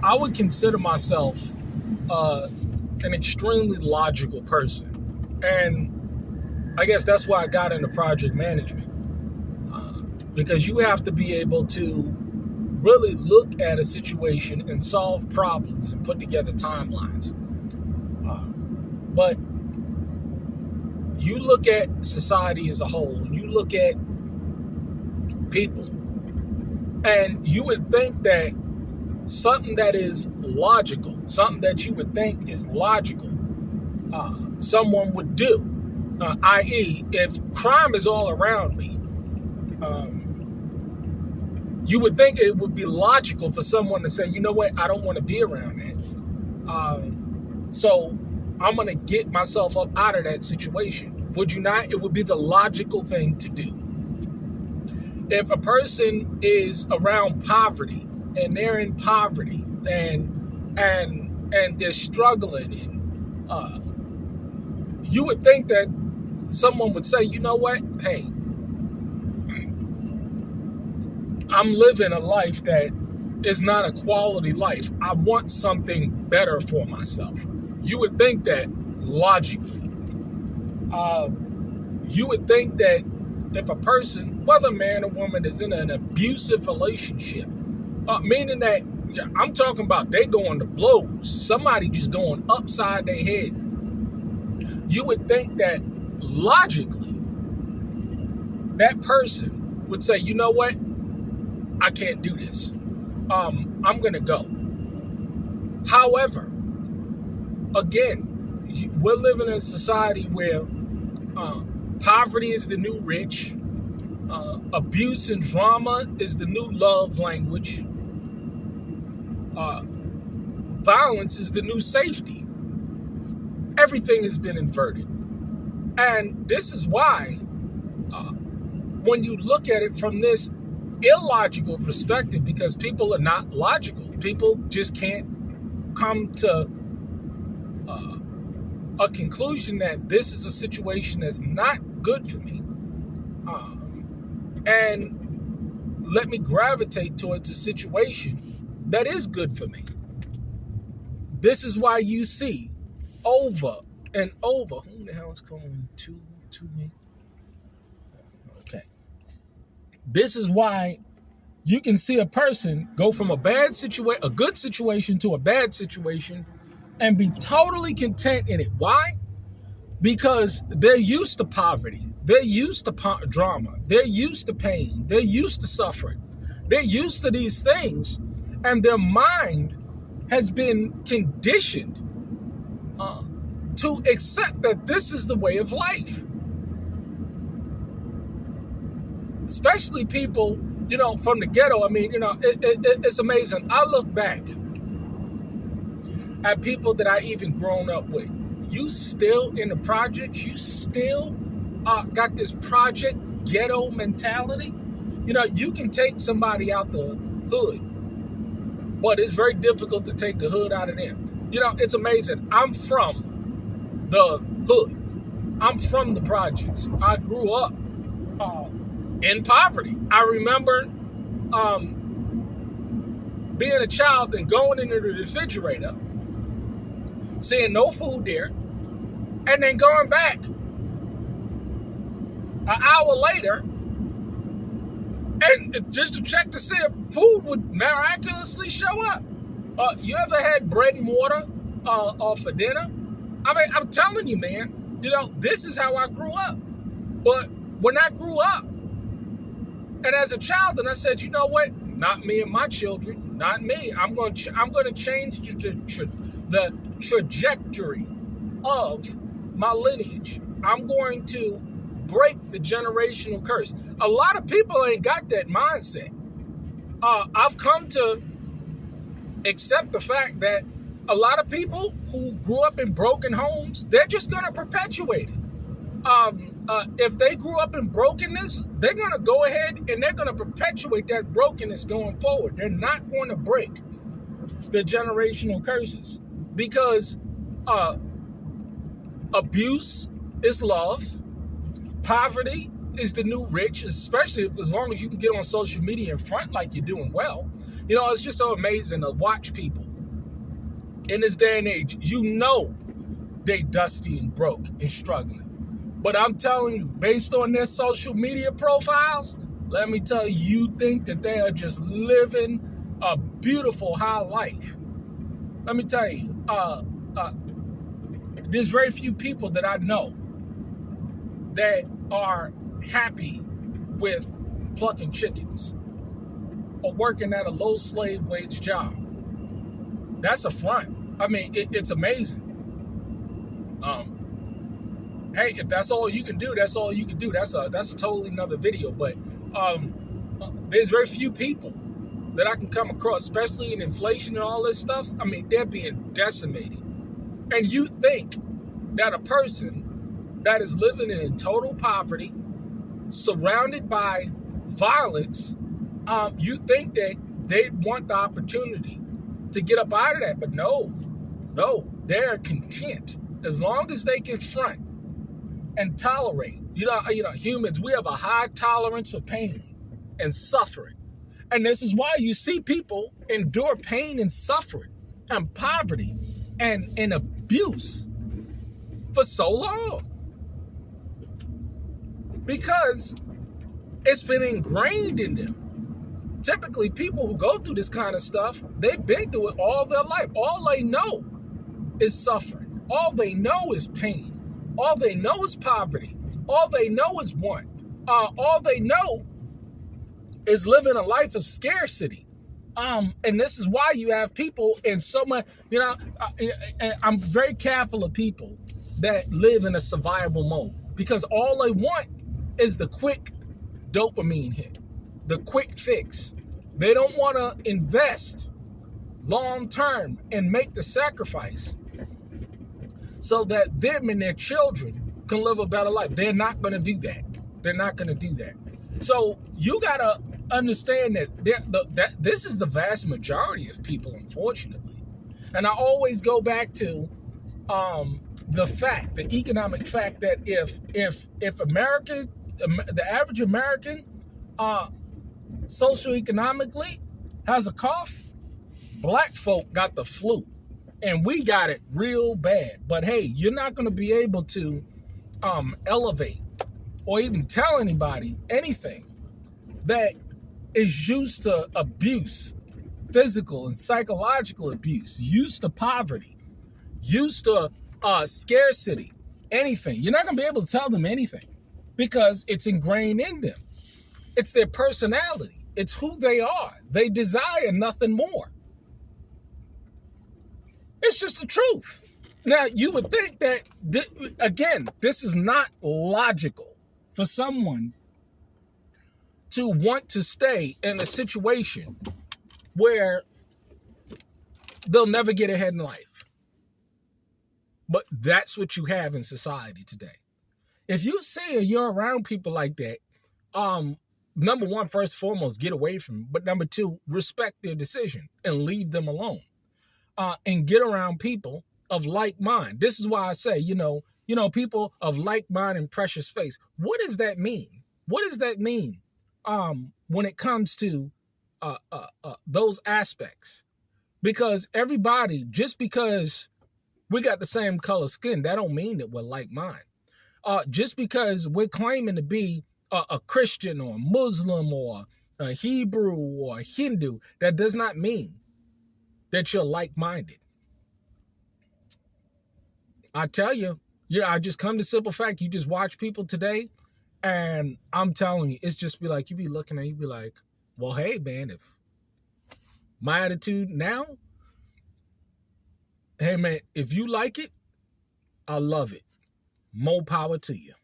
I would consider myself an extremely logical person. And I guess that's why I got into project management. Because you have to be able to really look at a situation and solve problems and put together timelines. But you look at society as a whole, and you look at people, and you would think that something that is logical, something that you would think is logical, someone would do. I.e., if crime is all around me, you would think it would be logical for someone to say, you know what, I don't want to be around that. So I'm going to get myself up out of that situation. Would you not? It would be the logical thing to do. If a person is around poverty and they're in poverty and they're struggling, and you would think that someone would say, you know what, hey, I'm living a life that is not a quality life. I want something better for myself. You would think that logically. You would think that if a person, whether man or woman, is in an abusive relationship, meaning that I'm talking about they going to blows, somebody just going upside their head, you would think that logically that person would say, you know what? I can't do this. I'm going to go. However, again, we're living in a society where poverty is the new rich. Abuse and drama is the new love language. Violence is the new safety. Everything has been inverted. And this is why, when you look at it from this illogical perspective, because people are not logical. People just can't come to a conclusion that this is a situation that's not good for me. And let me gravitate towards a situation that is good for me. This is why you see over and over. Who the hell is calling to me? Okay. This is why you can see a person go from a good situation to a bad situation and be totally content in it. Why? Because they're used to poverty. They're used to drama. They're used to pain. They're used to suffering. They're used to these things, and their mind has been conditioned to accept that this is the way of life. Especially people, from the ghetto. I mean, it's amazing. I look back at people that I even grown up with. You still in the projects. You still got this project ghetto mentality. You can take somebody out the hood, but it's very difficult to take the hood out of them. It's amazing. I'm from the hood. I'm from the projects. I grew up in poverty. I remember being a child and going into the refrigerator, seeing no food there, and then going back an hour later and just to check to see if food would miraculously show up. You ever had bread and water for dinner? I mean, I'm telling you, man, this is how I grew up. But when I grew up, and as a child, and I said, you know what? Not me and my children. Not me. I'm going to change the trajectory of my lineage. I'm going to break the generational curse. A lot of people ain't got that mindset. I've come to accept the fact that a lot of people who grew up in broken homes, they're just going to perpetuate it. If they grew up in brokenness, they're going to go ahead and they're going to perpetuate that brokenness going forward. They're not going to break the generational curses because abuse is love. Poverty is the new rich, especially as long as you can get on social media and front like you're doing well. It's just so amazing to watch people in this day and age, you know they dusty and broke and struggling. But I'm telling you, based on their social media profiles, let me tell you, you think that they are just living a beautiful high life. Let me tell you, there's very few people that I know that are happy with plucking chickens or working at a low slave wage job. That's a front. I mean, it's amazing. Hey, if that's all you can do, that's all you can do. That's a totally another video. But there's very few people that I can come across, especially in inflation and all this stuff. I mean, they're being decimated. And you think that a person that is living in total poverty, surrounded by violence, you think that they want the opportunity to get up out of that. But no, they're content as long as they can front and tolerate. You know, humans, we have a high tolerance for pain and suffering. And this is why you see people endure pain and suffering and poverty and abuse for so long. Because it's been ingrained in them. Typically, people who go through this kind of stuff, they've been through it all their life. All they know is suffering. All they know is pain. All they know is poverty. All they know is want. All they know is living a life of scarcity. And this is why you have people in so much, I'm very careful of people that live in a survival mode, because all they want is the quick dopamine hit, the quick fix. They don't want to invest long term and make the sacrifice so that them and their children can live a better life. They're not going to do that. They're not going to do that. So you got to understand that this is the vast majority of people, unfortunately. And I always go back to the economic fact that if America, the average American, socioeconomically has a cough, black folk got the flu, and we got it real bad. But hey, you're not going to be able to elevate or even tell anybody anything that is used to abuse, physical and psychological abuse, used to poverty, used to scarcity, anything. You're not going to be able to tell them anything because it's ingrained in them. It's their personality. It's who they are. They desire nothing more. It's just the truth. Now, you would think that, again, this is not logical for someone to want to stay in a situation where they'll never get ahead in life. But that's what you have in society today. If you say you're around people like that, number one, first and foremost, get away from them. But number two, respect their decision and leave them alone. And get around people of like mind. This is why I say, people of like mind and precious faith. What does that mean? What does that mean when it comes to those aspects? Because everybody, just because we got the same color skin, that don't mean that we're like mind. Just because we're claiming to be a Christian or a Muslim or a Hebrew or a Hindu, that does not mean that you're like-minded. I tell you, I just come to simple fact. You just watch people today, and I'm telling you, it's just be like, you be looking at, you be like, well, hey, man, if my attitude now, hey, man, if you like it, I love it. More power to you.